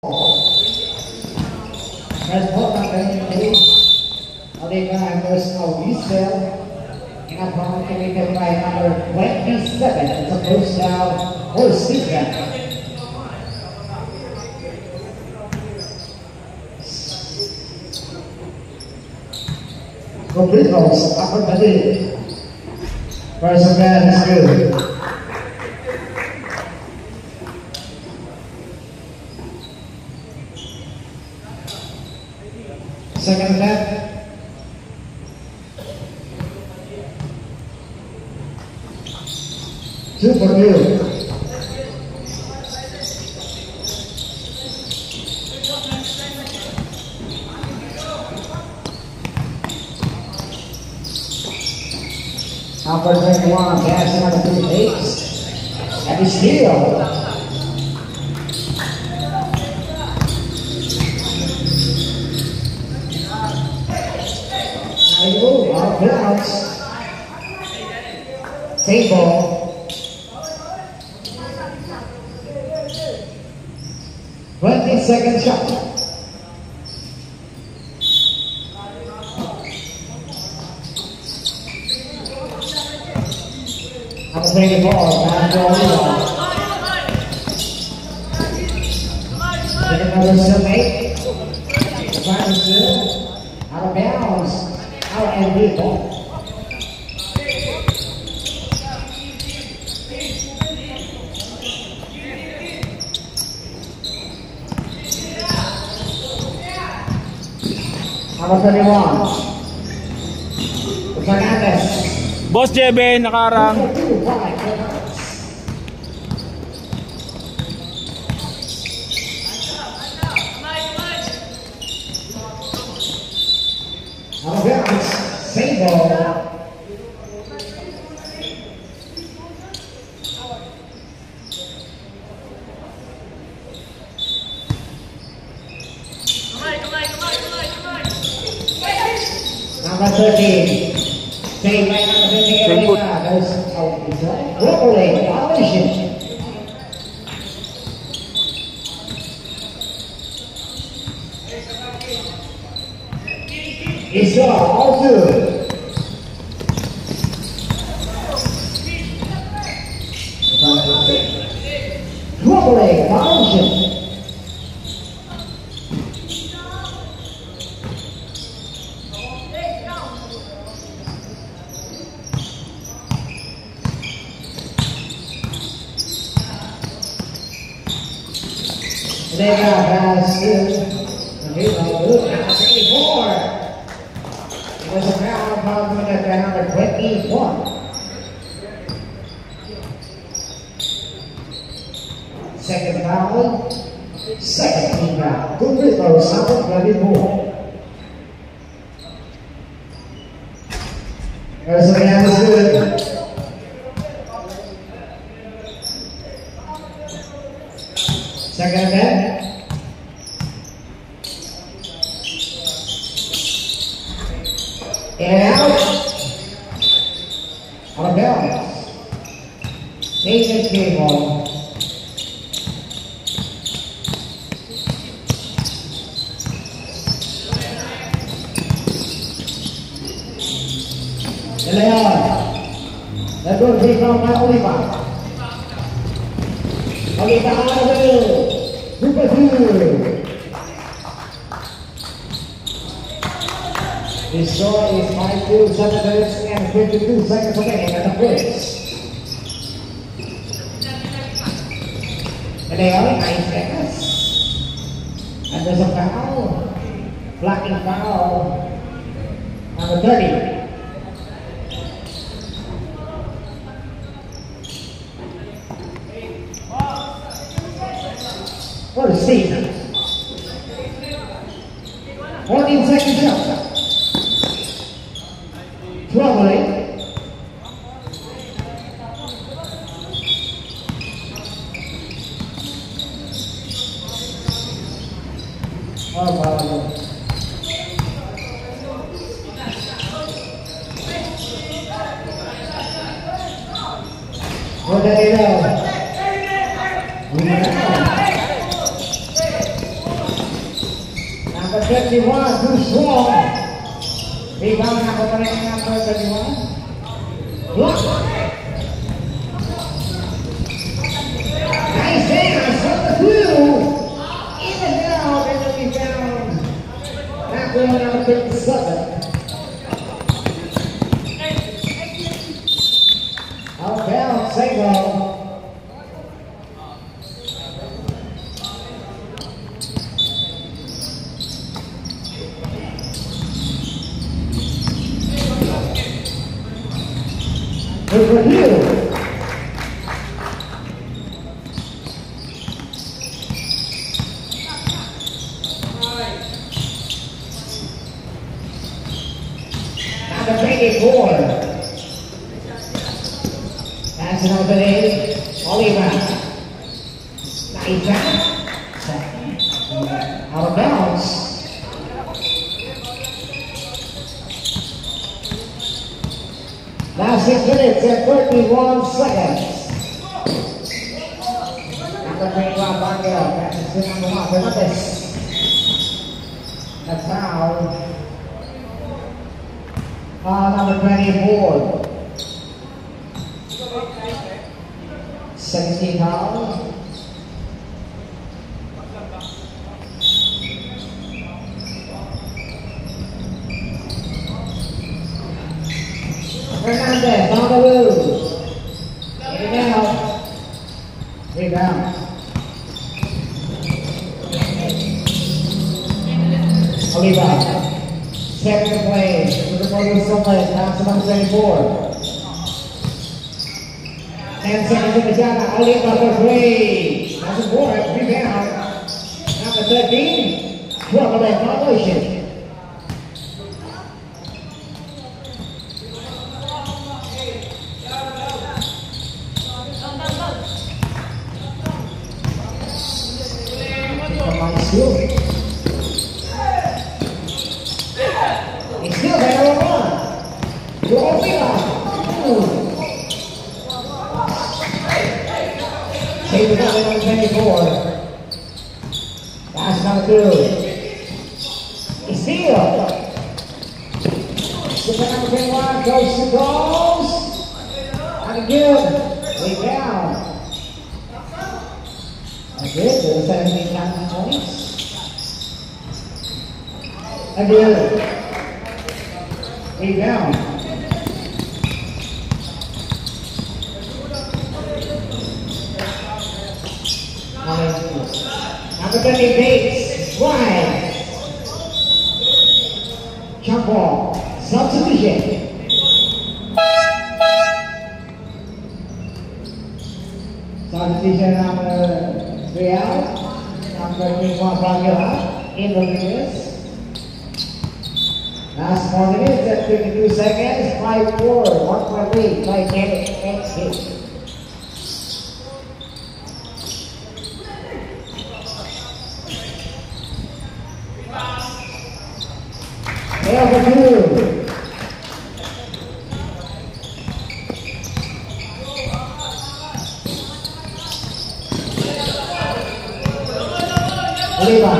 As well as Oliver Personal Resale, and upon committed by number 27, it's a first down for Stephen. Complete balls, upper body. First man is good. Second left. Two for you. Number 21, passing on the 38. And he's steal. Out of bounds. Same ball. Second shot. I'm taking the ball. Take another 7-8. Out of bounds. Out and lead ball. Number 31. Fernandez. Boss Jebe, nakarang. Same ball. Number 13. Same by number 13. There's Brooklyn. Violation. He's got all two. Brooklyn. Violation. They got pass in. And he's on the look. Now 84. It was a foul problem at number 21. Second foul. Second team foul. Good free throw. South 24. There's the man is good. Second man. And out. Out of bounds. Nathan Cable. De Leon. That good free throw by Oliver. Oliver out of the Super 2. His score is 5-2, 7 minutes and 52 seconds remaining at the first. And they are 9 seconds. And there's a foul. Blocking foul. Number 30. For the season. 14 seconds shot. 12-8. Oh, wow. What did he know? 21, too strong. Rebound number 21. Block. Nice hands from the two. Even now, they're going to be down. Not going out 57. Out down, single. Number 2. Number 24. That's number 8. Oliver. Nice pass. Out of bounds. Last 6 minutes and 31 seconds. Number 21 Barrio. That's the number 1 Fernandez. A foul. Number 24. 17 foul. Fernandez on the move. In and out. Rebound. Oliva. Second play. To the ball with somebody. Down to number 24. 10 seconds in the shot. Oliva for 3. Number 4. Rebound. Number 13. 12 violation. He's still there on one. Take the ball on 24. That's number 2. He's still. Super number 21 goes to goals. And again, way down. That's it. There's 17 points. Again. Rebound. Number 30 Bates. Wide. Jump ball. Substitution. Substitution number 3 out. Number 21 Bagila. In the minutes. Last 4 minutes and 52 seconds. 5-4. 1.8. 5 minutes and 8. Number 2. Oliva.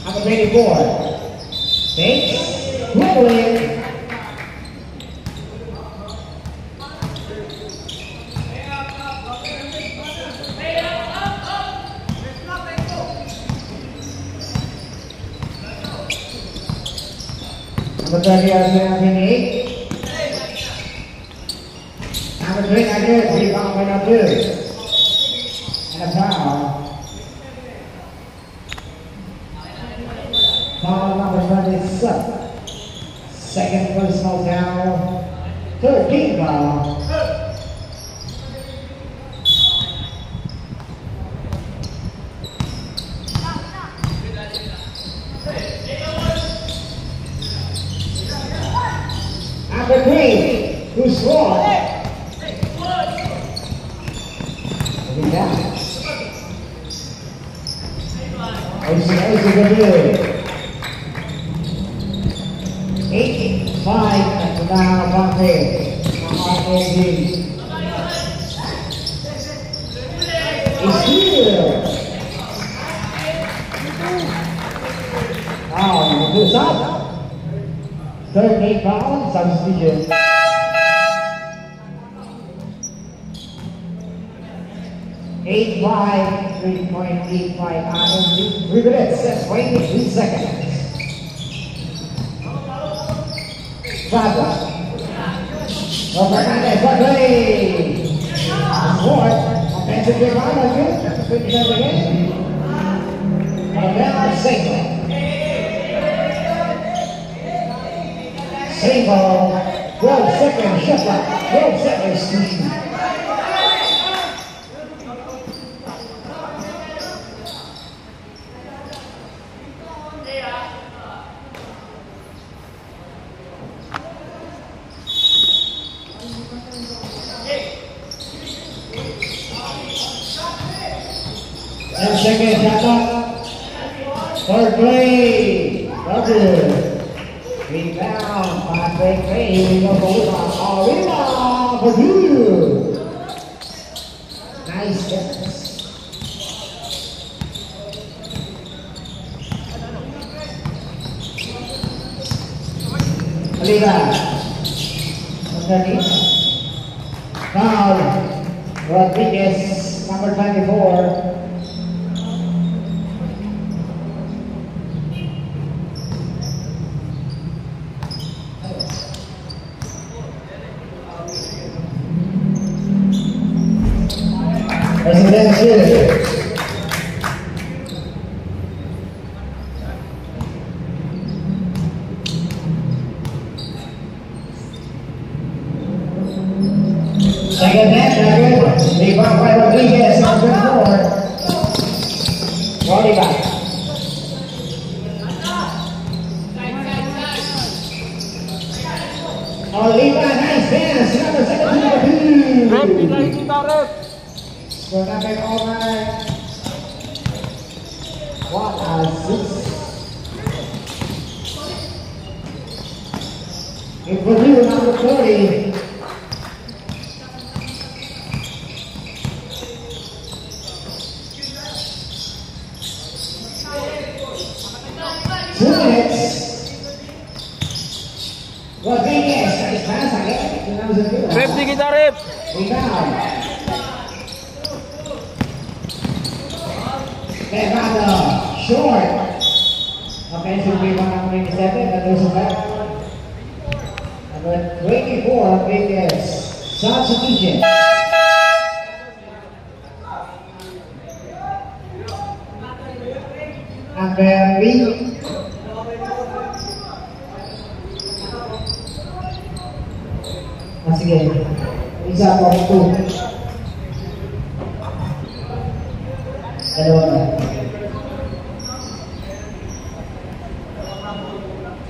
Number 24. Bates. Quickly. Number 30 Number 3 again. Rebound by number 2. And a foul. Foul number 27. Second personal foul. 13 foul. Number 3, who's scored? Eight, 5 at the now Bante. It's here. stop. Third game foul, substitution. 8-5, 3.85 on 3 minutes, 23 seconds. Fabra. Fernandez, what play? Sport, offensive rebound, that's good. 57 again. Abel single. Single, 12 seconds, shot clock, 12 seconds to shoot. Second shot clock. Third play. Roger. Rebound. Five break play. Here we go for rebound. Rebound for you. Nice defense. Oliva. Underneath. Foul. Rodriguez, number 24. Presidente. Second net, rebound by Rodriguez, number 4. Rolling back. Oliva, nice pass, number 17. Good back over. What a six. It will be number 30. Rodriguez, nice pass again. Rep di kita, Rep. Rebound. Levado, short. Offensive rebound number 27, that goes back. Number 24, Rodriguez. Substitution. Number 3. Sige, isa po ito. Dalawa na.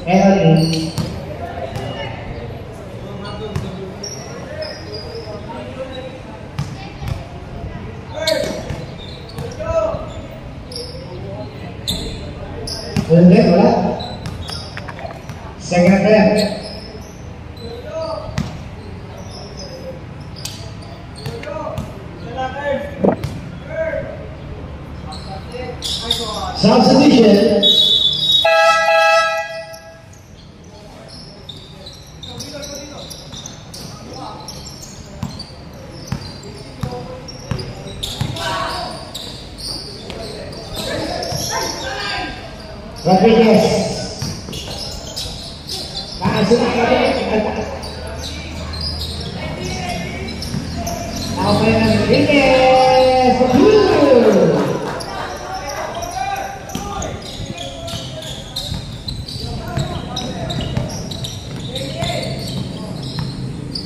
Meron din. Wala? Second attempt. Substitution. Rodriguez. Masuk Rodriguez.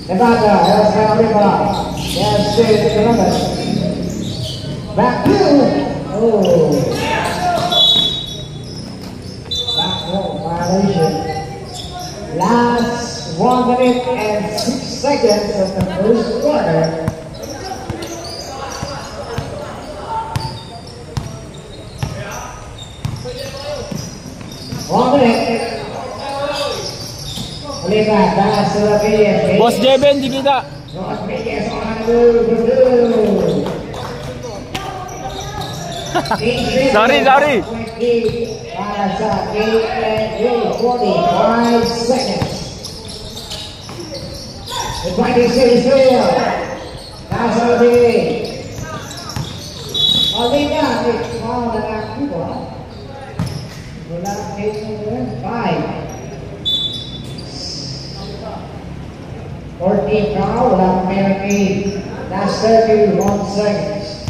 Nevada, that's Alabama. Yes, State Columbus. Back to, back violation. Last 1 minute and 6 seconds of the first quarter. Boss Jeben, di kita. Sorry, sorry. Para sa 45 seconds. The 26 field. Nasa ulit. Ulit na. Small na lang dito. Wala 5. 14 foul, wala pang penalty. Last 31 seconds.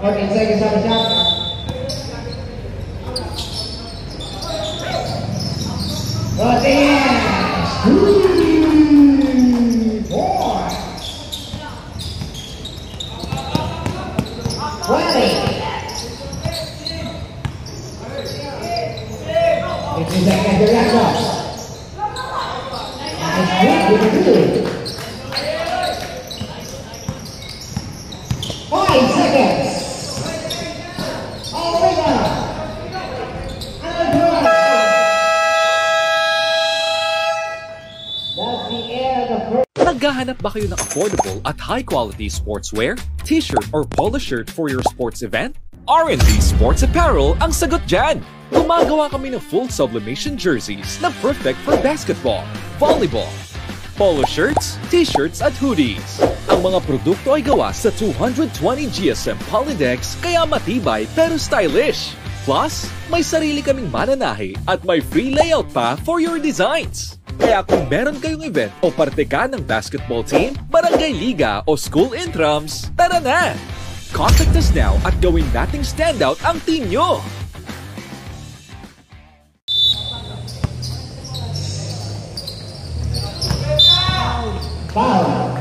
14 seconds on the shot. But then, boy. 20. 15 seconds to wrap up. Five seconds. All the way down. That's the end of the first. Naghahanap ba kayo ng affordable at high-quality sportswear, t-shirt or polo shirt for your sports event? R&D Sports Apparel ang sagot dyan! Gumagawa kami ng full sublimation jerseys na perfect for basketball, volleyball, polo shirts, t-shirts at hoodies. Ang mga produkto ay gawa sa 220 GSM Polydex kaya matibay pero stylish. Plus, may sarili kaming mananahi at may free layout pa for your designs. Kaya kung meron kayong event o parte ka ng basketball team, barangay liga o school intrams, tara na! Contact us now at gawin nating standout ang team nyo! Foul.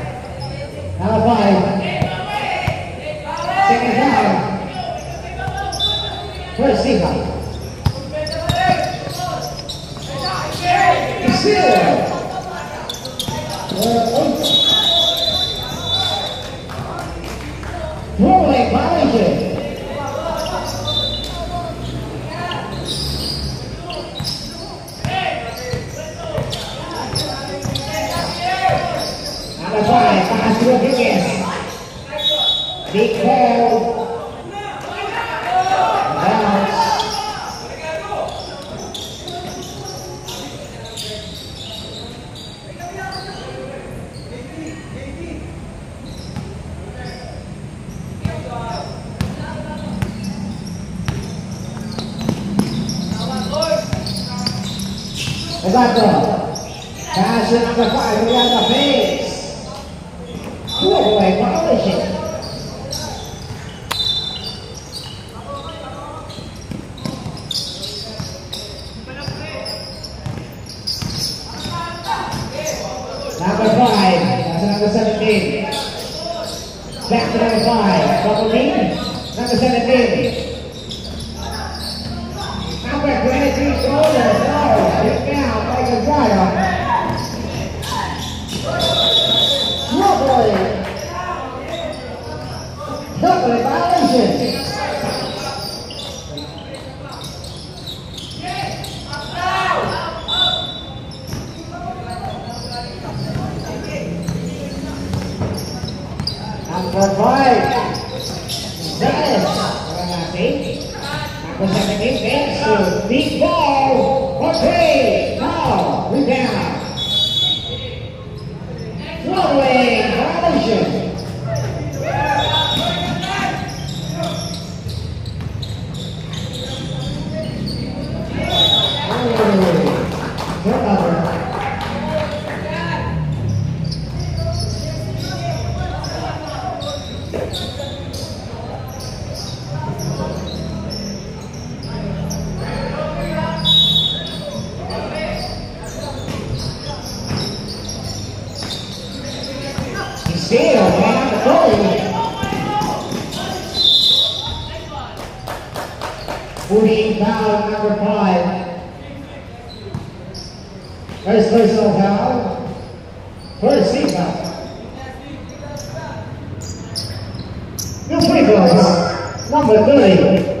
Number 5. Second foul. First foul. Still. Rolling violation. Number 5, pass to Rodriguez. Big ball. Bounce. Agato. Pass to number 5, Rihanna Bates. Four-way violation. Number 5, that's number 17. Back to number 5, double team, number 17. Number 23, shoulder, no, hit down by Gonzaga. Double violation. Number 5. Dennis. Number 17. Dennis to big ball for 3. Now, rebound. Broadway violation. Still, man, the goalie. 14 foul, number 5. First personal foul. First team foul. New free throws, number 30.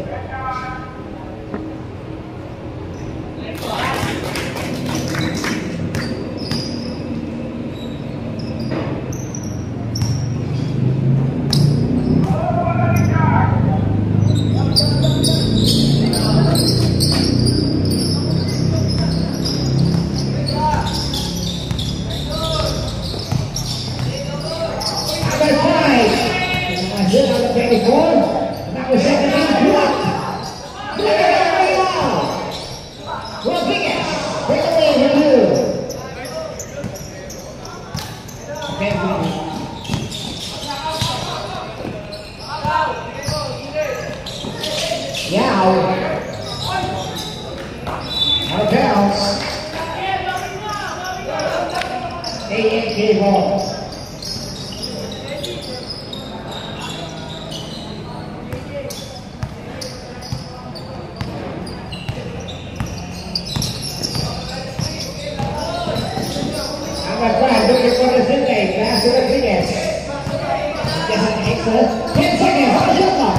Yao. Out of bounds. ANK ball. Looking for the Zinke, pass to Rodriguez. Excellent. 10 seconds on the shot clock.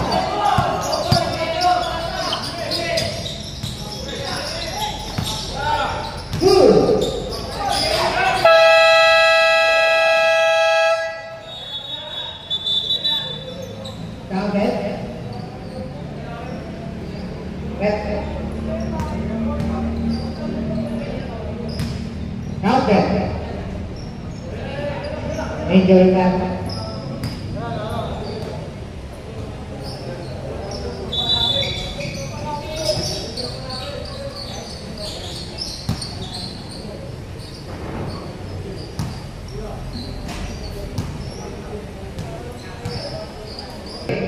Good. Down head. Back. Out there. Enjoy that.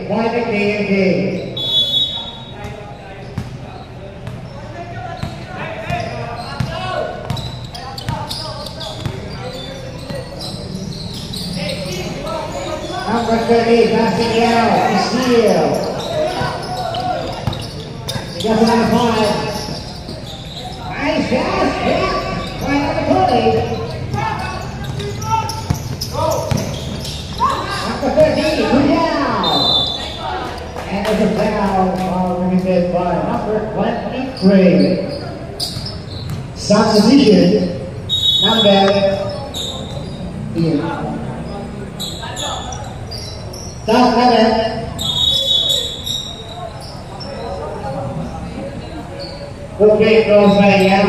Why the game? Number 30, passing out, steal. He got it on the 5. Nice pass, yeah. Right on the play. Number 13, Rudell. And there's a foul committed by number 23. Substitution, number 11. Top 11. Okay, goes by Yao.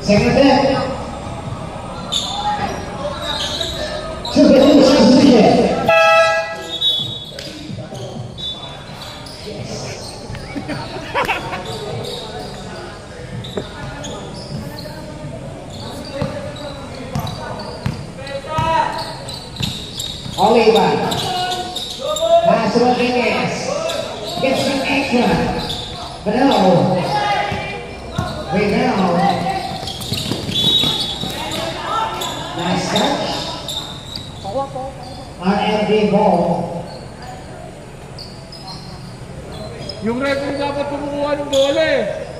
Second set. Substitution. Oliva. Pass to Rodriguez. Gets an extra. But no. Rebound. Nice touch. RMD ball. Yung referee dapat kumukuha ng bola eh.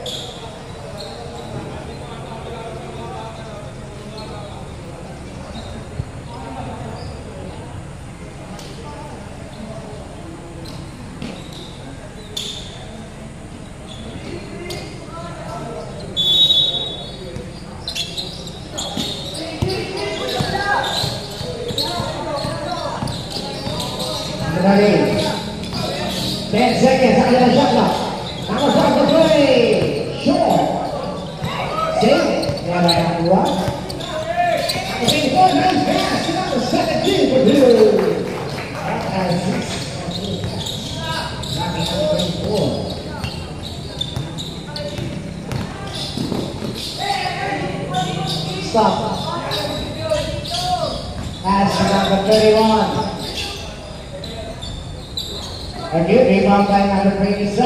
Kembali 10 seconds ada dalam shot clock. Number 5 to play. Short. Save. Bola yang kedua. Number 24 nice pass to number 17 for 2. Knocking out 24. Stop. Pass to number 31. Again, rebound by number 27.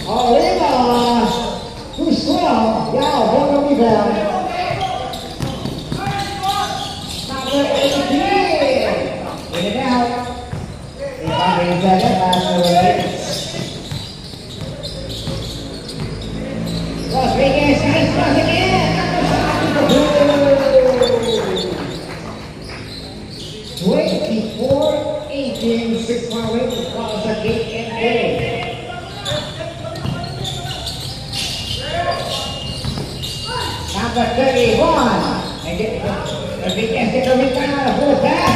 Oliva, who's 12? Yao, one rebound. Number 18. In and out. Rebound 27, pass to Rodriguez. Rodriguez, nice pass again. Number 24-18, 6 point lead across the gate and game. Number 31. And Rodriguez get the rebound on a full pass.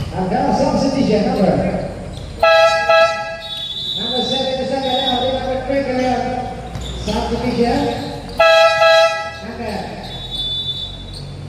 Now down substitution number 77 now, number 3 substitution.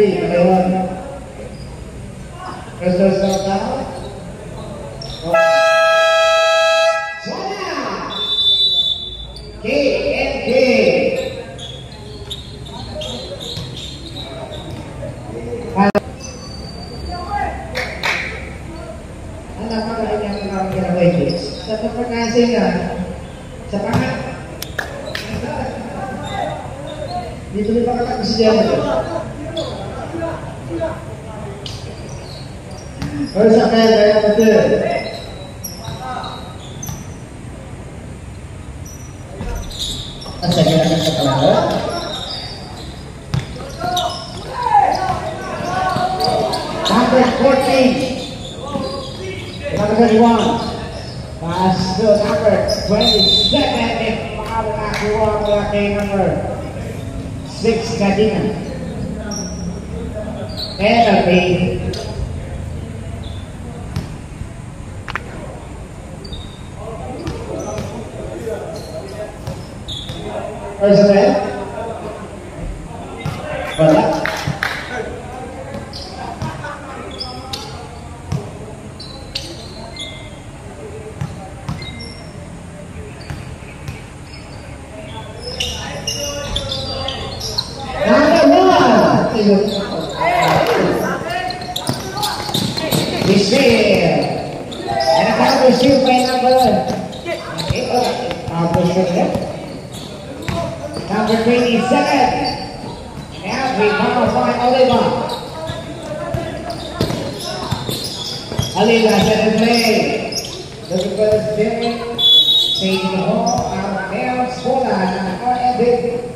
3, Malayon. First down. Sana! KNK. Anak ko na yung mga kinabay sa pagkakasing sa pangat. Dito rin pa kasi diyan. First up and number 2. Asa gina sa kalaro? Number 14. Number 21. Pass to number 27. And makakakuha mula kay number 6 Kadina. Penalty. Personnel. Wala. Number 27. Now we qualify Oliva. Oliva set the play. Looking for the spin. Taking the ball out of bounds. Bola and big.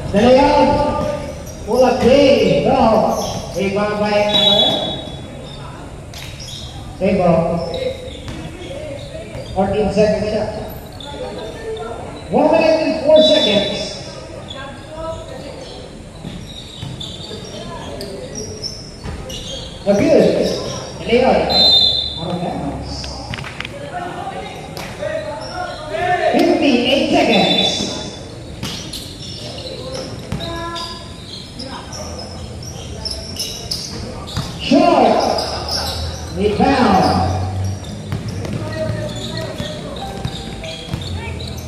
De Leon, bola play, ball, rebound by number. Same ball. 14 seconds shot. 1 minute and 4 seconds. Abuse. De Leon, out of bounds. 58 seconds. Short. Rebound.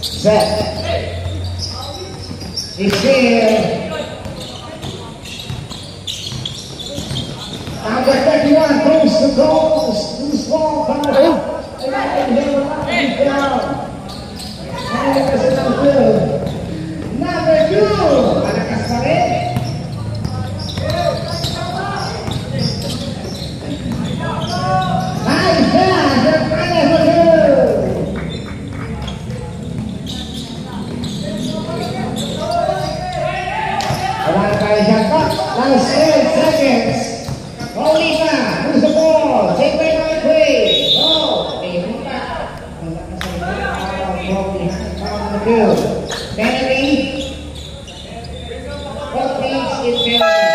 Set. He's here. Number 31 goes to goals. Loose ball comes out. Number 2. Malakas pa rin. Last 10 seconds. Oliva, who's the ball? Take by my play. Oh, they move back. Penalty. What means is penalty?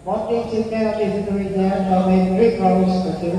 What means is penalty is the return of a free throws for 2.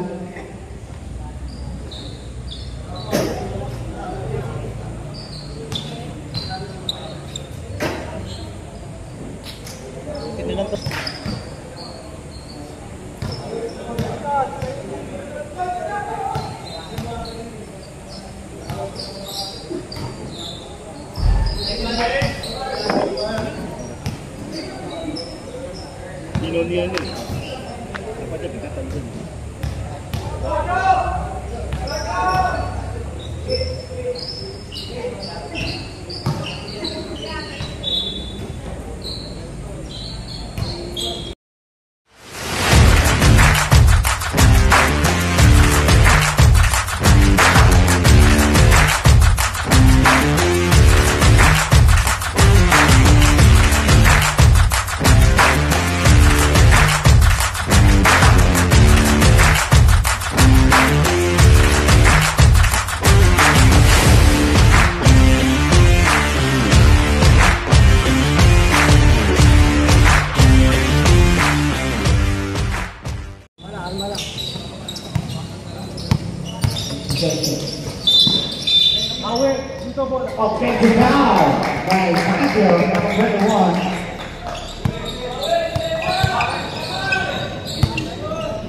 Offensive foul by Fabio, number 21.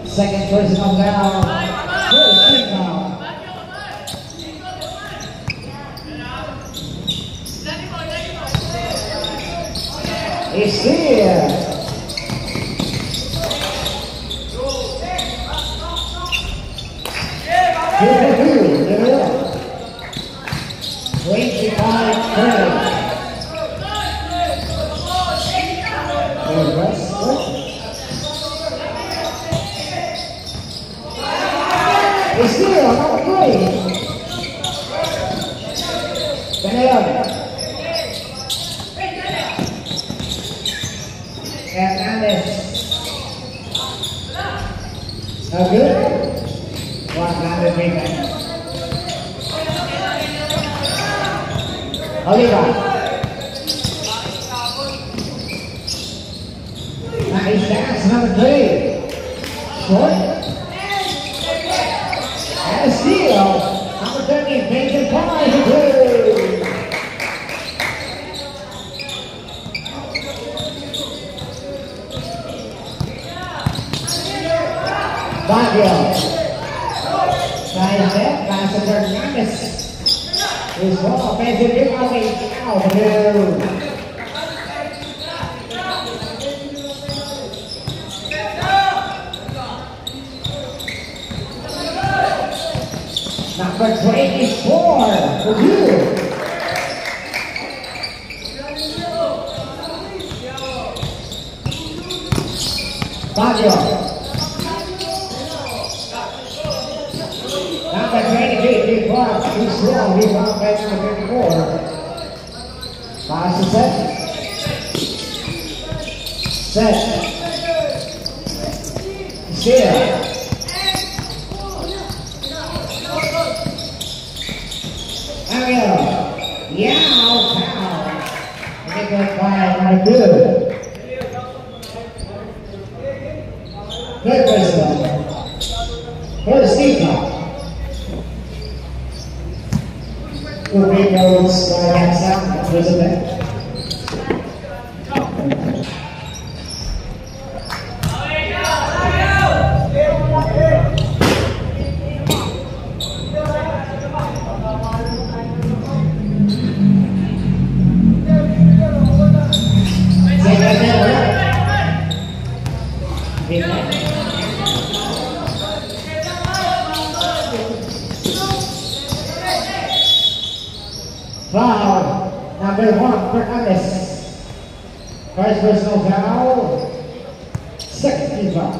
Second personal foul. First team foul. It's here. Here's the two. Give it up. 25-30. It's still number 3. Hernandez. No good. 100 meters. Oliver. Nice dance, number 3. Short. And a steal. Number 13, Benjamin Pye. Baggio. Nice set. Pass to Hernandez. Is one offensive rebounding out. Number 24 for you. Baggio. Number 23, big block, too slow, rebound by number 34. Pass to set. Set. Steal. Ariel. Yao, foul. Make it by number 2. Third person. First team. Two big notes by that sound, Elizabeth. Foul, number 1, Fernandez. First personal foul, second team foul.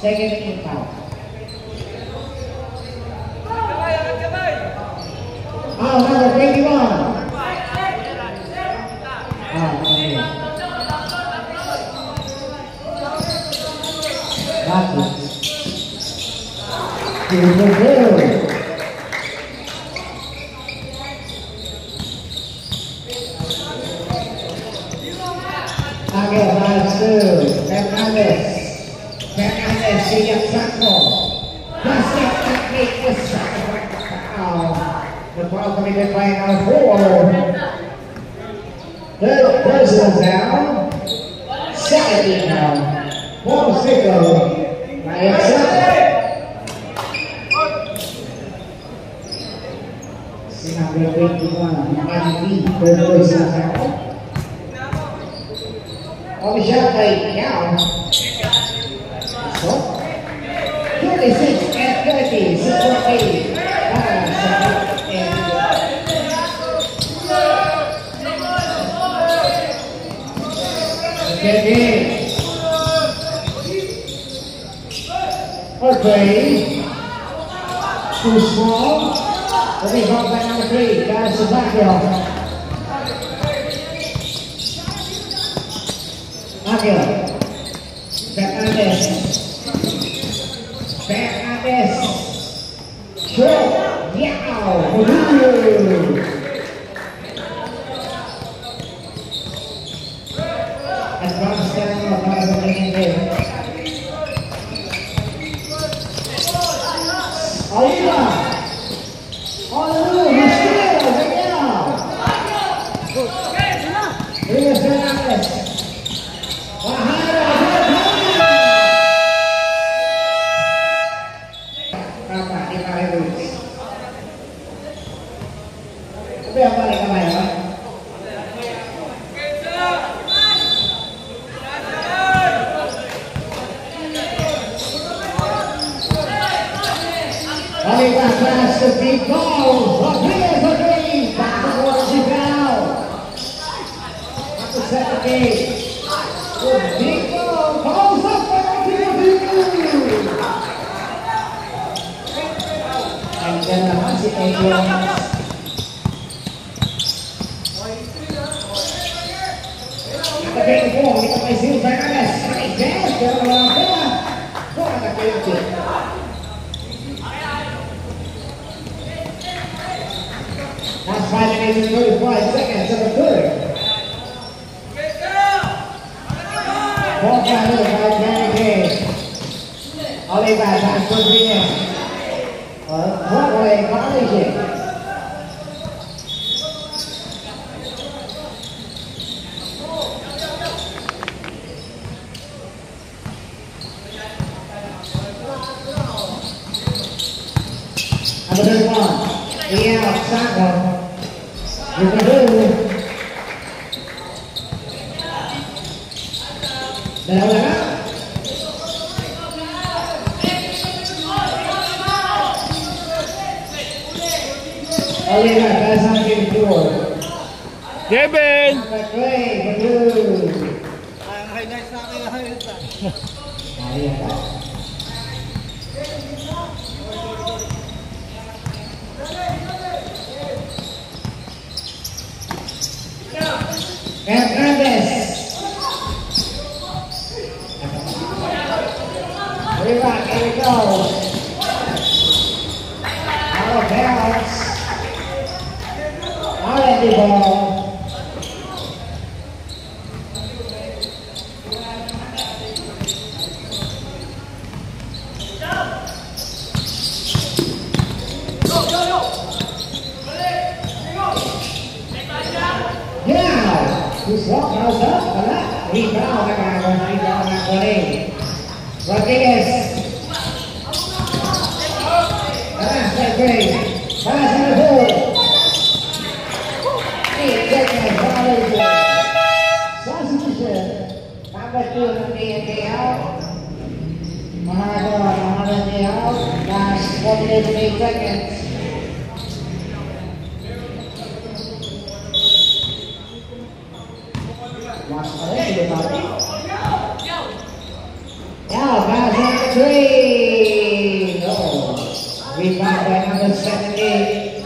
Second team foul. Oh, number 21. Here's the goal. Agil has 2. Fernandez. Fernandez, siap satu. Basket technique is foul. The foul committed by number 4. Third personal foul. Second team foul. Paul Stickle. By himself. Number 21, MV, third personal foul. On the shot by Yao. So, 26 and 30, 6-8. Okay. Too small. The rebound by number 3, guys, Baggio. Baggio. Fernandez. Fernandez. Short. Yao. Tapi yang balik kamay, ha? Balik pass to deep ball. Rodriguez for three. Back to Borges now. Up to set the game. Good deep ball. Balls up for Rodriguez. And then naman si Adrian. Nakagay po. Ito may Zil Fernandez. Nice dance. Pero walang pera. Bola na kayo. That's 5 minutes and 35 seconds of the third. Ball handled by Gary Gay. Oliver pass to Rodriguez. Broadway violation. Number 31, Ian Sacco. Number 2. Dalawa na. Oliver, pass on game 4. Kevin! Number 3, for blue. Ang highlights na aking highlights na. Ayan ka. Hernandez. Way back, here we go. Out of bounds. Out of the ball. Who's walking us up? Wala. Rebound na kunin. Rodriguez. Pass by Gray. Pass on the board. 8 seconds. Violation. Substitution. Number 2 ng DNPL. Mahalaga ng DNPL. Last 4 minutes and 8 seconds. Now, pass on the three. Oh, rebound by number 70.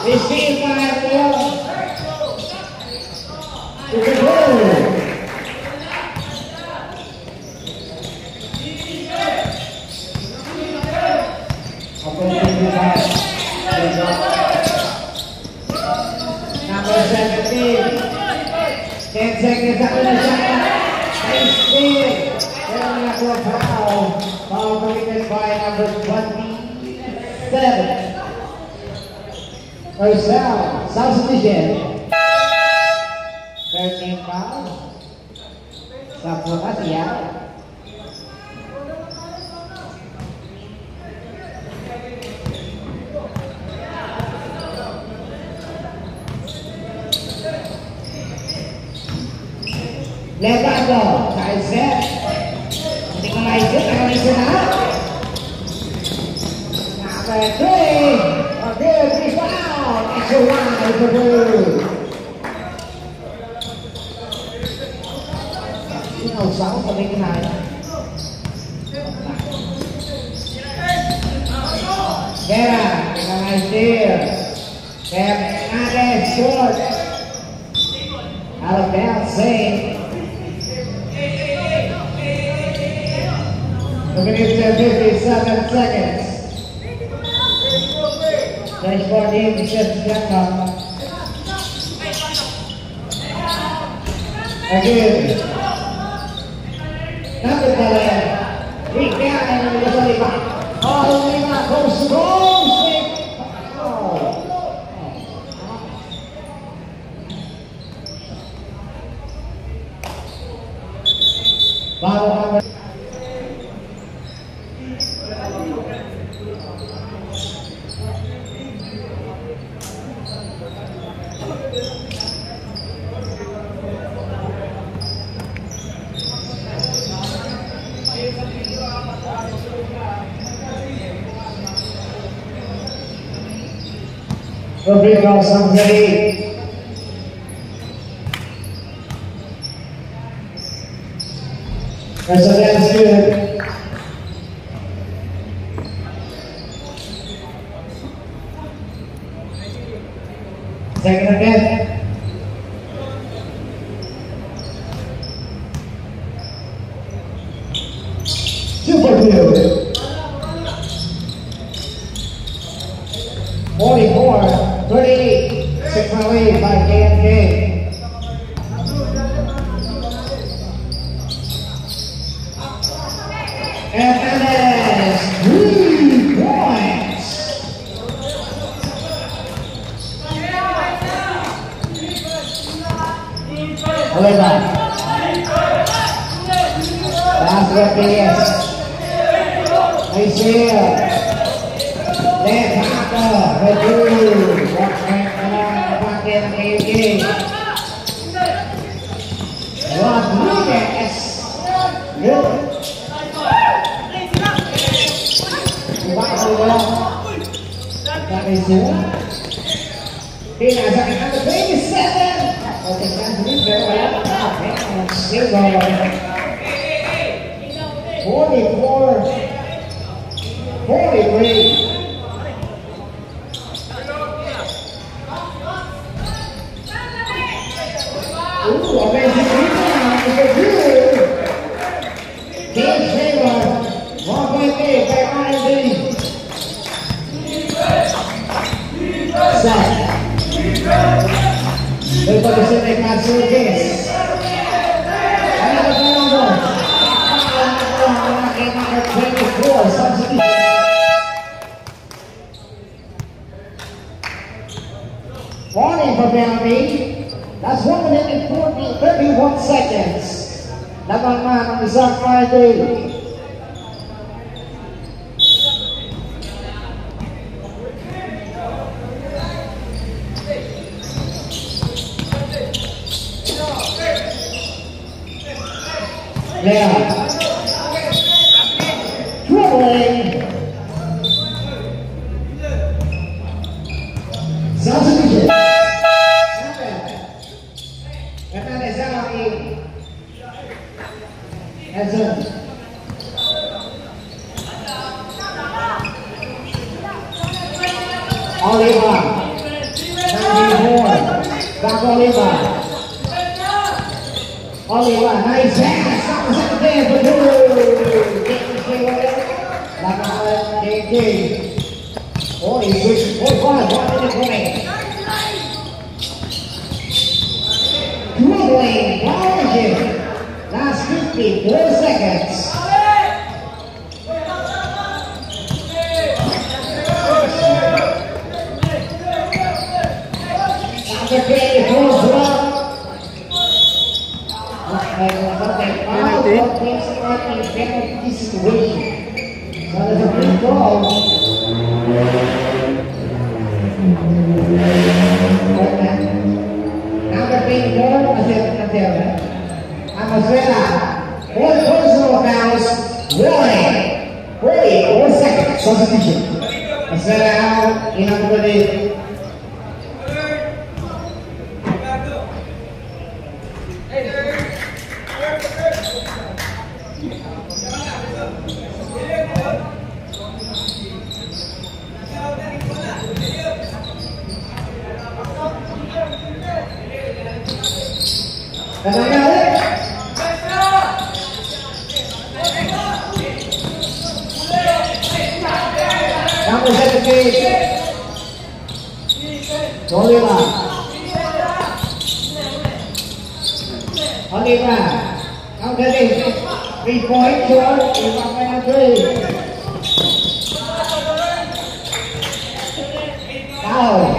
Received by Neil. To the goal. Number 17. 10 seconds after the shot. Nice steal. Then after a foul. Foul committed by number 27. First foul. Substitution. 13 foul. Substitution ya. Levado, side set. Hindi ko maisip, nakalisip na. Number 3. Okay, rebound. Extra one for blue. Sinaw sa sabi ko na. Vera, nice there. Hernandez short. Out of bounds, save. Minutes and 57 seconds. There's 14 September. Again. Number 11. Weak down and the Lima. Oh, Lima goes to goal. Bottom. Referee calls somebody. That's a dance good. Second again. Super good. 44-38, 6 lead by KMK. And that is 3 points. Oliva. Basket PS. Isaiah. Left hacker. Raju. Walking along the pocket of KMK. Rodriguez. Good. That is it. He has another 27. But they can't do very well. And still going. 44-43. Ooh, amazing rebound. It's a good. James Taylor. 1 point lead by R&D. Set. Look for the Pacific Matsuris. Another turnover. Number 24. Substitute. Warning for penalty. That's 1 minute and 31 seconds. Labang man ang isang Friday. Yeah. Dribbling. Substitution. Hernandez out in. Edson. Oliva. 94. Back Oliva. Oliva, nice pass. That was up there for KMK. Oh, he's pushing 45. 1 minute remaining. Dribbling, Bargin. Last 54 seconds. After K pulls it up. So there's a free throw. Now they're being more Amasrena, 4 personal fouls, warning, 44 seconds, substitution. Amasrena out, inactivated. Number 17, Oliva. Now getting 3 points short, in 1-3. Foul.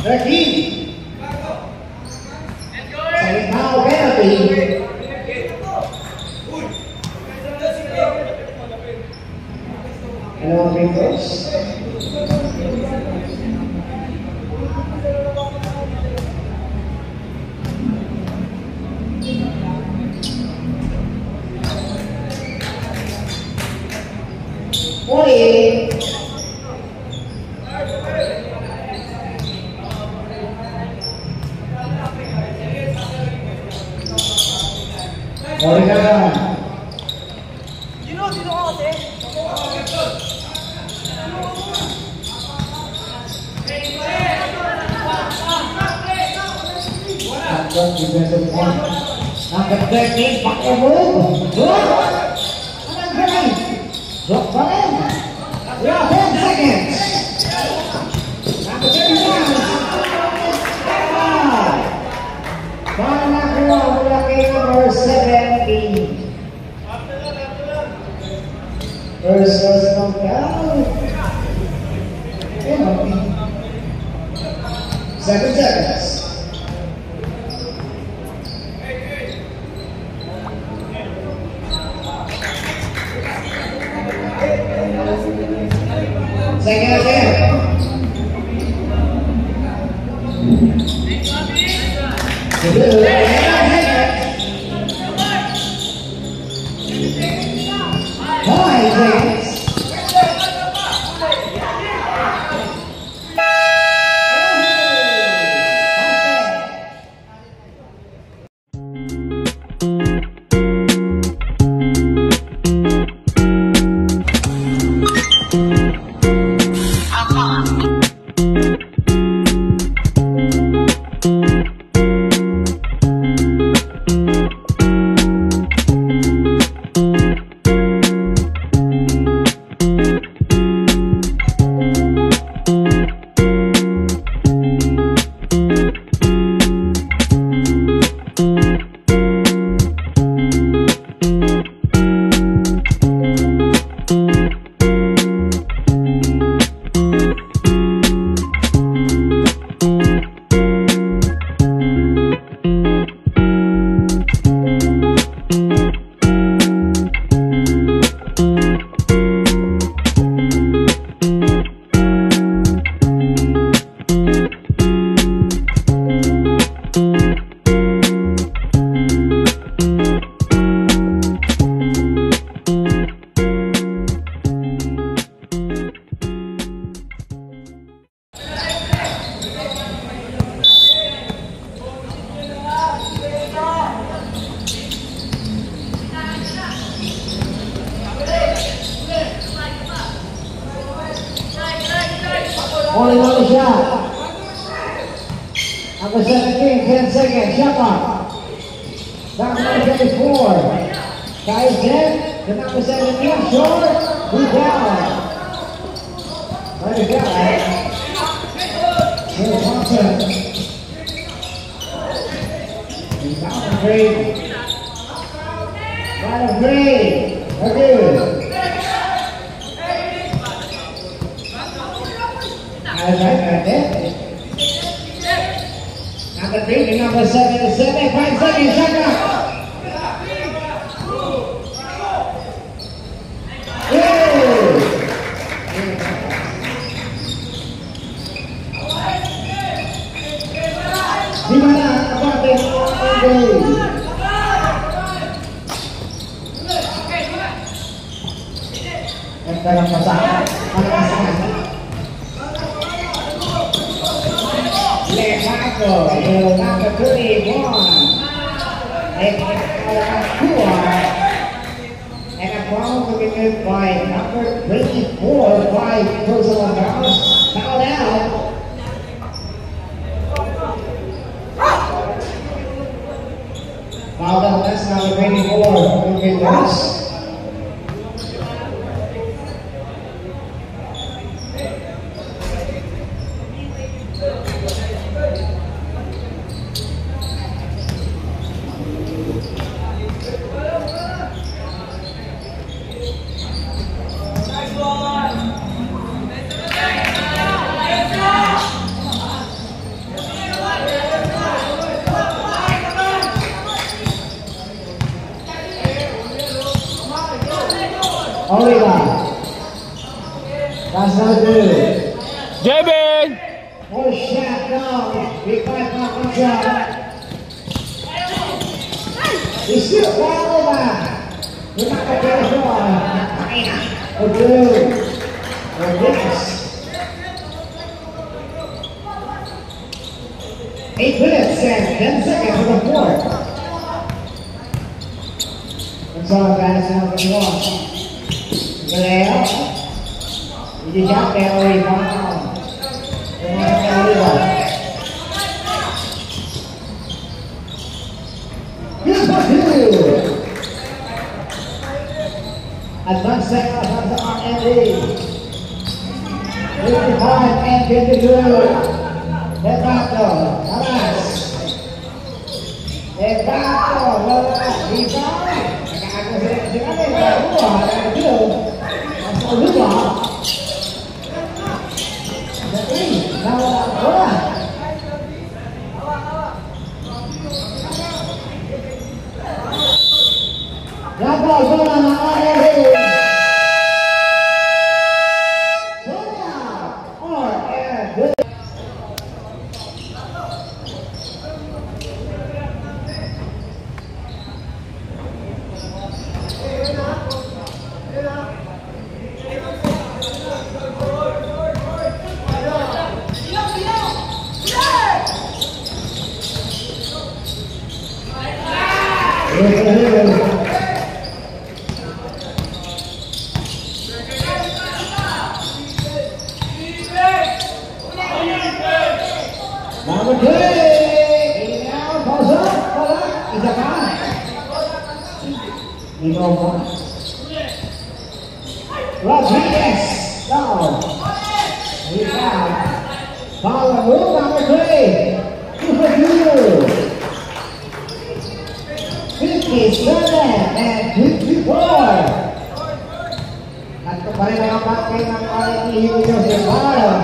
13. Second foul penalty. Hello, peoples. Oregon. Dino ka kasi. Defensive point. Number 13, back and move. Good. Number 9. Drop for him. We have 10 seconds. Number 31. Para nakuha mula kay number 17. Versus number 7 seconds. Second again. Only one shot. Number 17, 10 seconds. Shot clock. Number 24. Guys, 10. The number 17. Short. Rebound. Let it go. Here's Thompson. Rebound three. Right of three. Again. Number 3, number 77, 5 seconds, shot clock. Di mana kapatid ang pasangan. Levato, number 31. And a foul committed by number 24 by personal fouls. Foul out. Foul out, that's number 24. Committed. Oliva. That's not good. Jeben! Oh, shot down. Big five pocket shot. He's still ball over. He's not going to get a shot. Oh, good. Oh, yes. 8 minutes and 10 seconds of the fourth. strong pass out the one. Galeo. Hindi siya, pero rebound. Here's my two. Advance second, advance on Andy. 55 and 52. Levato, alas. Levato, lepas, rebound. Nakaako sila baruah, nakaako. Masuk lupa. Jadi, nawala bola. Gagal bola na Andy. Number 3, ini now goes up, is a foul. Rodriguez, down. He's out. Foul move number 3, 2 57 and 54. At kembali dalam pakai ng quality hero sa bottom.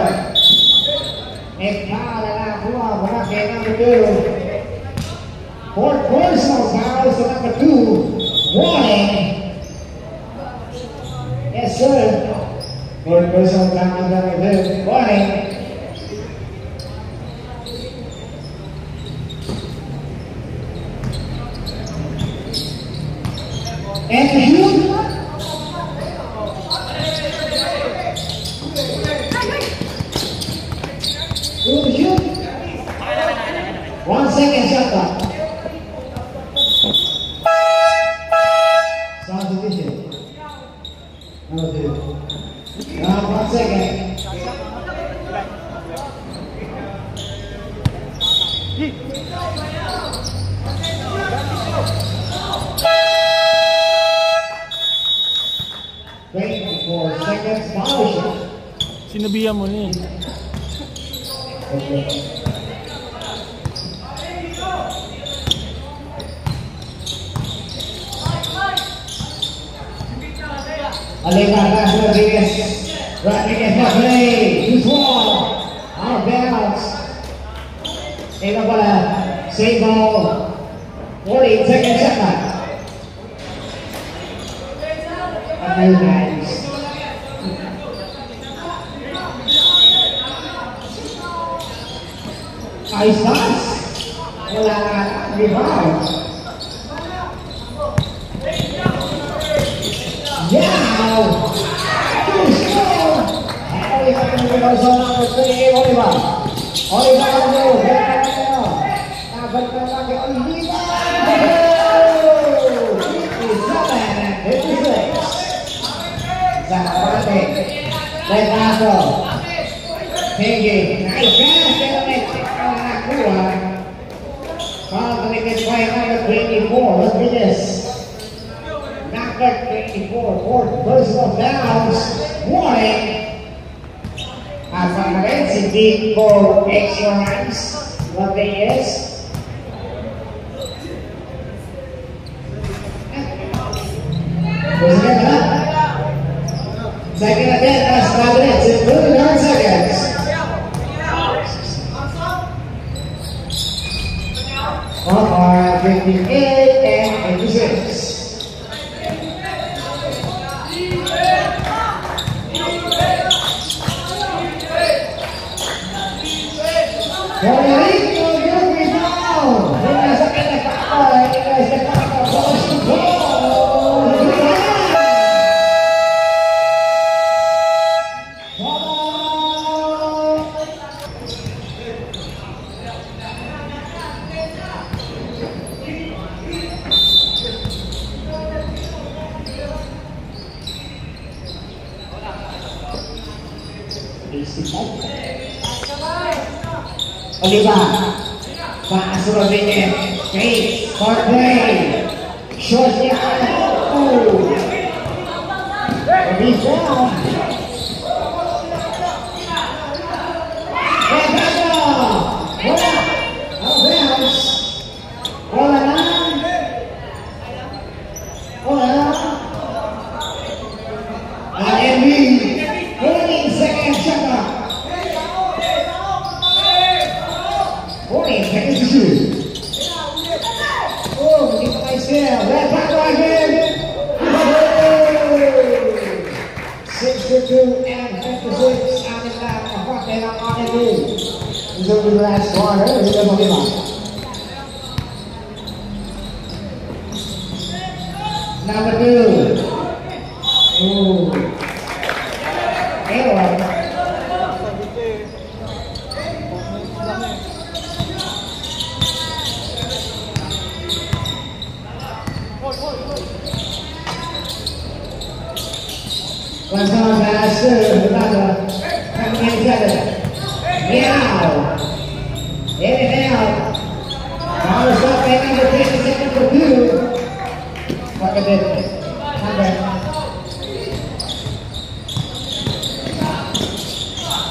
Foul na buah pakai number 2. Fourth personal foul sa number 2. Warning. Yes sir. Fourth personal foul sa number 2. Warning. And shoot. Shoot. 1 second shot clock. Sounds efficient. Number 2. Now 1 second. Seconds, foul shot. Sinabihan mo na eh. Okay. Alejandro Rodriguez. Rodriguez na play. Too small. Out of bounds. Eva pala. Save ball. 40 seconds shot clock. Nice. Nice pass. Wala na rebound. Now. Too strong. Oliver number 3. Oliver. Oliver number 2. Nabalik na kay Oliver. 56. Zapate, Levato, Piggy, nice pass, pero may nakakuha. Foul committed by number 24, Rodriguez. Number 24, fourth personal fouls, warning. At pangalain si Dico extra hands, Rodriguez. Gusto ka na? Second again, that's 5 minutes, including 9 seconds. On our 58 and 56. Puerto Rico, you're rebound. Nasa kinakakoy, guys, nakakakoy. Oliva. Pass to Rodriguez. Great. Hard play. Short down. Oh. He's down. And back up. Hold up. Out of bounds. Hold on. Hold on. And we 14 seconds shot clock. 14 seconds to shoot. Oh, keep the lights down. Red back again. 6-2 and 56 out in that. Aparte ng RNB. This will be the last quarter. Ito mo lima. Number 2. Oh. Ewan. Once on pass through, another coming in together. Meow. In and out. Power stop at number 57 for 2. Fuck a bit.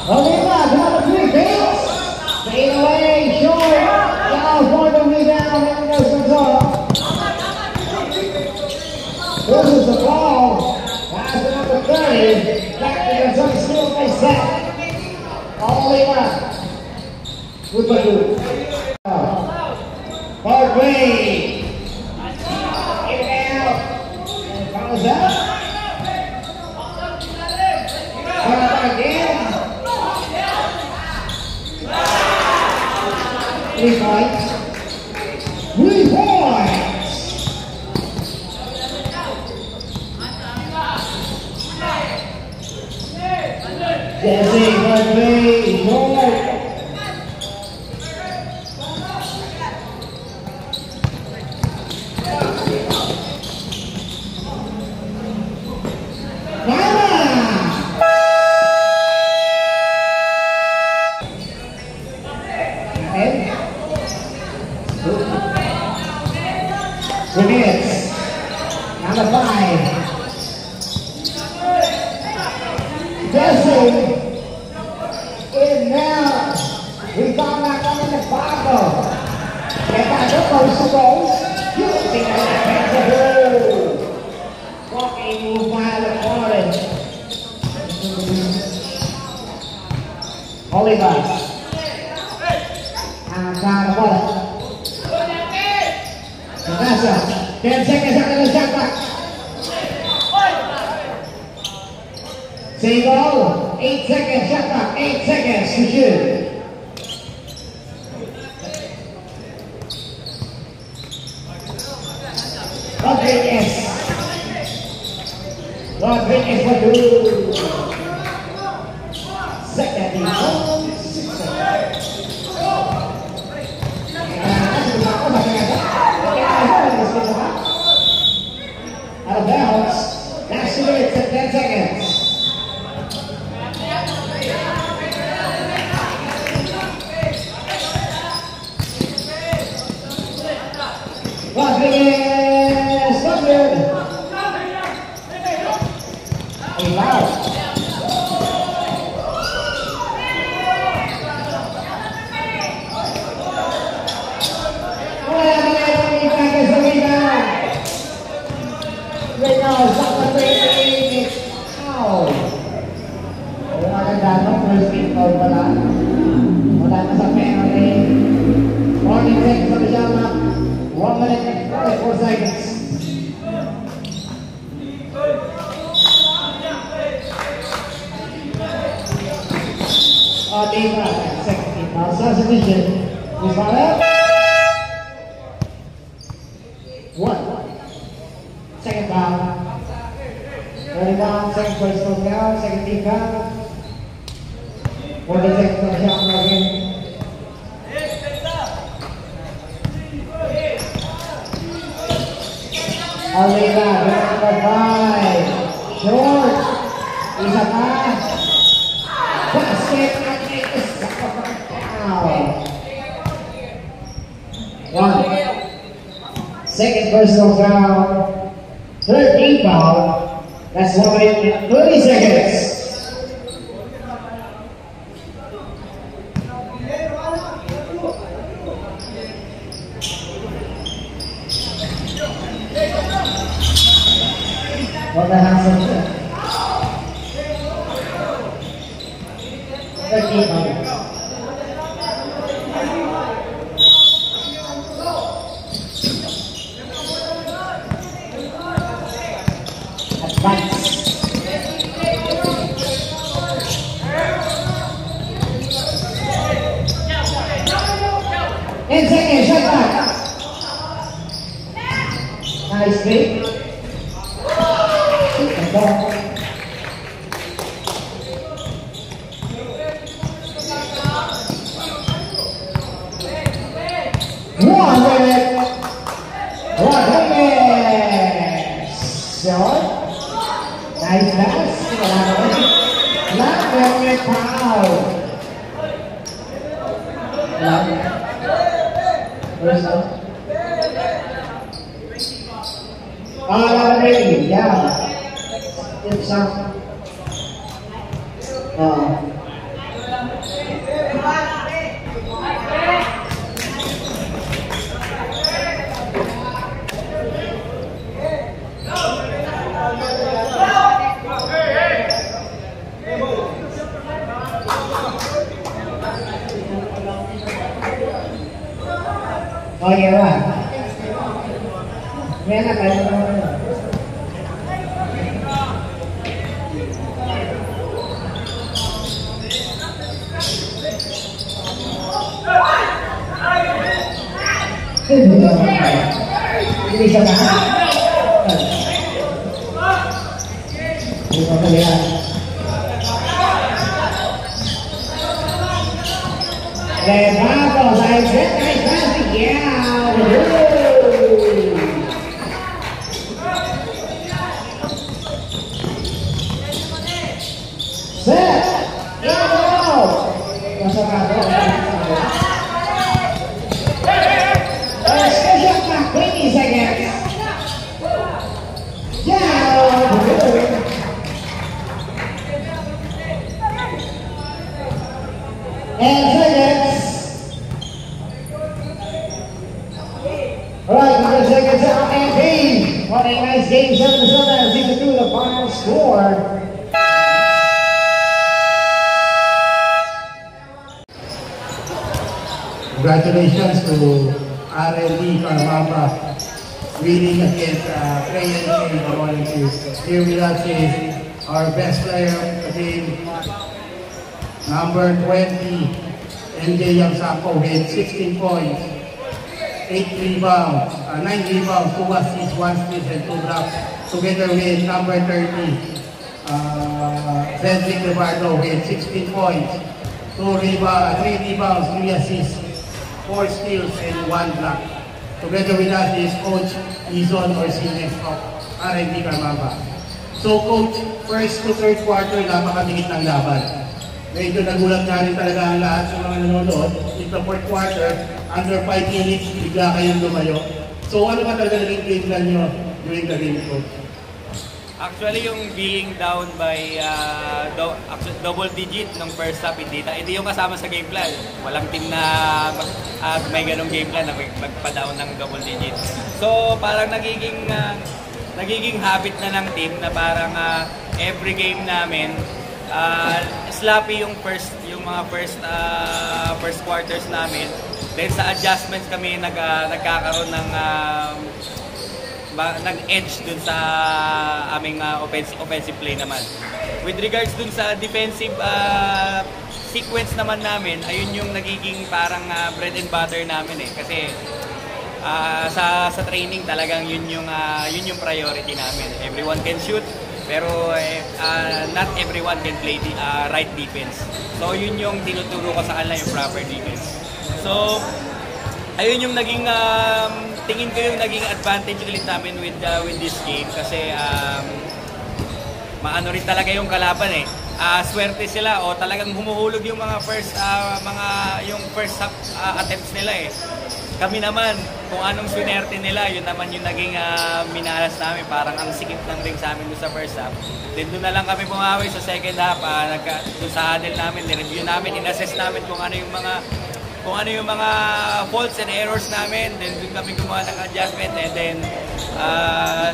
Oliva, number 3, Bates. Fade away, short. Down for the rebound. There goes Gonzalo. This is the ball. Pass to number 30. Back to Gonzalo, still by set. Oliva. Good for you. Hard play. In and out. And follows up. Again. 3 points. 3 points. Jesse, hard play. Short. Minutes. Number 5. Jesse. In now. We found that one in the bottom. If I don't know suppose, you think that that's a hole. Walking move by the orange. Oliva. And down the bottom. Nasa, 10 seconds after the shot clock. Single, 8 seconds shot clock, 8 seconds to shoot. Rodriguez. Rodriguez for 2. Second, 6 seconds. Out of bounds. Last 2 minutes and 10 seconds. Rodriguez, not good. Wow. Right now, Zaka Training. Ow! Wala kang dapat, first team foul pala. Wala na sa penalty. 14 seconds on the shot clock. 1 minute and 44 seconds. Oliva, second team foul. Substitution. Who's ball up? 1. Second foul. 31 seconds first foul down, second team foul. 40 seconds on the shot clock again. Oliva, number 5. Short. Isa pa. Basket. I think it's down. One. Second personal foul. Third team foul. That's 1 minute and 30 seconds. What the hell is that? Third team foul. In second, shot back. Nice pick. Shot. Nice pass. Not very proud. Where's that? Ready, yeah. It's oh, you're right. Yan na kayo. Hindi siya na. Hindi mo kalihan. Levado, nice pass, yeah. Set. Shot clock, 20 seconds. And seconds. Alright, 100 seconds out and game. What a nice game, 7-7 as you can do the final score. Congratulations to R&D Carmamba winning against KNC Barolinki. Here with us is our best player of the game, number 20, MJ Yamsako with 16 points, 8 rebounds, 9 rebounds, 2 assists, 1 steal and 2 blocks, together with number 30, Cedric Rivardo with 16 points, 3 rebounds, 3 assists, 4 steals and 1 block. Together with us is Coach Izon Orsines of R&D Carmamba. So Coach, first to third quarter, napakadikit ng laban. Medyo nagulat na rin talaga ang lahat sa mga nanonood. In the fourth quarter, under 5 minutes, bigla kayong lumayo. So ano ba talaga naging game plan nyo during the game, Coach? Actually, yung being down by double digit nung first half, hindi yung kasama sa game plan. Walang team na may ganong game plan na magpa-down ng double digit. So, parang nagiging habit na ng team na parang every game namin, sloppy yung mga first quarters namin. Then sa adjustments kami nagkakaroon ng nag-edge dun sa aming offensive play naman. With regards dun sa defensive sequence naman namin, ayun yung nagiging parang bread and butter namin eh. Kasi sa training talagang yun yung priority namin. Everyone can shoot, pero not everyone can play the right defense. So yun yung tinuturo ko sa kanila, yung proper defense. So ayun yung naging tingin ko yung naging advantage ulit namin with this game kasi maano rin talaga yung kalaban eh. swerte sila o talagang humuhulog yung mga first half attempts nila eh. Kami naman, kung anong swinerte nila, yun naman yung naging minalas namin. Parang ang sikip ng ring sa amin doon sa first half. Then doon na lang kami bumawi sa second half. Doon sa huddle namin, nireview namin, in-assess namin kung ano yung mga faults and errors namin. Then doon kami gumawa ng adjustment. And then,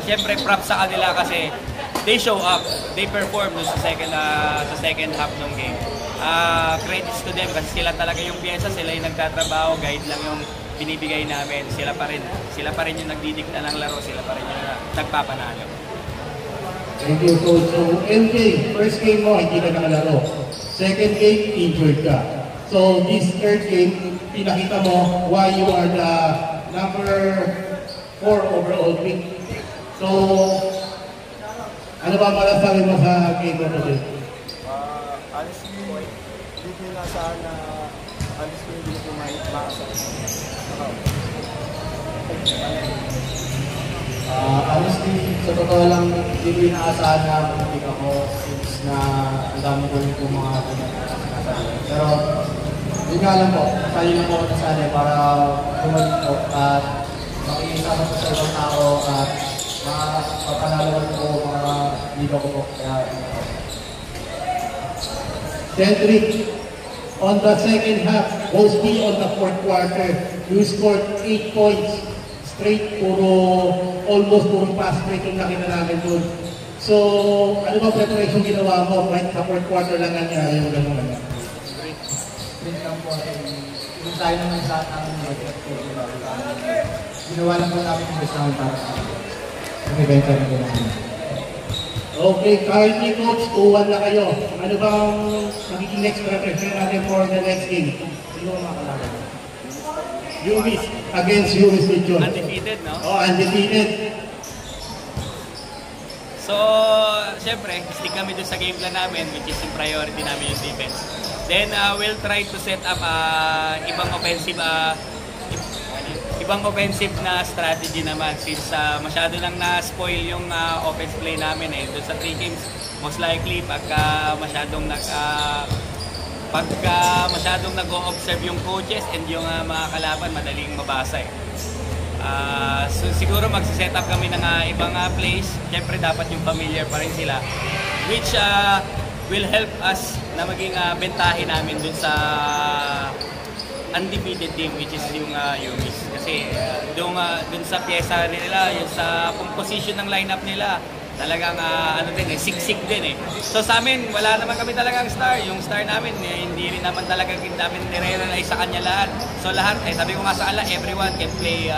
syempre, props sa kanila kasi they show up. They perform doon sa second half ng game. Credits to them kasi sila talaga yung pyesa, sila yung nagtatrabaho, guide lang yung binibigay namin. Sila pa rin yung nagdidikta ng laro, sila pa rin yung nagpapanalo. Thank you, Coach. So, MJ, first game mo, hindi ka nakalaro. Second game, injured ka. So, this third game, pinakita mo why you are the number 4 overall pick. So, ano ba masasabi mo sa game mo today? Honestly, hindi ko inasahan na hindi ko maasa. Honestly, sa totoo lang, hindi ko inaasahan na pumitik ako since na ang dami ko rin po mga sinasabi. Pero, yun nga lang po, sali lang po ako nasali para bumalik po at makikisama po sa ibang tao at mapapanalawan po mga liga ko po. Kaya, Cedric, on the second half, mostly on the fourth quarter, you scored 8 points straight, almost puro pass break yung nakita namin doon. So, ano ba preparation ginawa mo? Right sa fourth quarter lang nangyari yung gano'n. sprint lang po at yung tayo naman sa ating budget po. Ginawa lang po namin yung best namin para sa event na po namin. Okay, currently coach, 2-1 na kayo. Ano bang magiging next preparation natin for the next game? Sino ang makakalaban? UMIS against UMIS Legion. Undefeated, no? Oh, undefeated. So, syempre, stick kami dun sa game plan namin, which is yung priority namin yung defense. Then, we'll try to set up ibang offensive na strategy naman since masyado lang na-spoil yung offense play namin eh. Doon sa 3 games, most likely, pagka masyadong nag-o-observe yung coaches and yung mga kalaban, madaling mabasa eh. So siguro magsiset up kami ng ibang plays. Siyempre dapat yung familiar pa rin sila, which will help us na maging bentahin namin dun sa undefeated team, which is yung UMIS. Kasi dun sa pyesa nila, yung sa composition ng lineup nila, talagang siksik din eh. So sa amin, wala naman kami talagang star. Yung star namin, hindi rin naman talaga namin nire-realize sa kanya lahat. So lahat, sabi ko nga sa ala, everyone can play,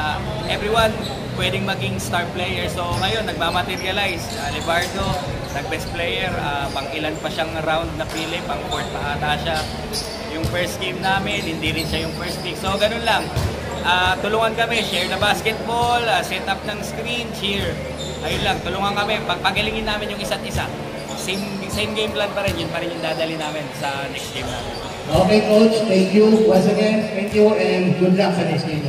everyone pwedeng maging star player. So ngayon, nagmamaterialize. Lebardo, nag-best player, pang ilan pa siyang round na pili, pang 4th pa ata siya. Yung first game namin, hindi rin siya yung first pick. So ganun lang. Tulungan kami, share the basketball, set up ng screen, cheer. Ayun lang, tulungan kami, pagpagalingin namin yung isa't isa. Same game plan pa rin, yun pa rin yung dadali namin sa next game namin. Okay, coach, thank you once again. Thank you and good luck sa next game.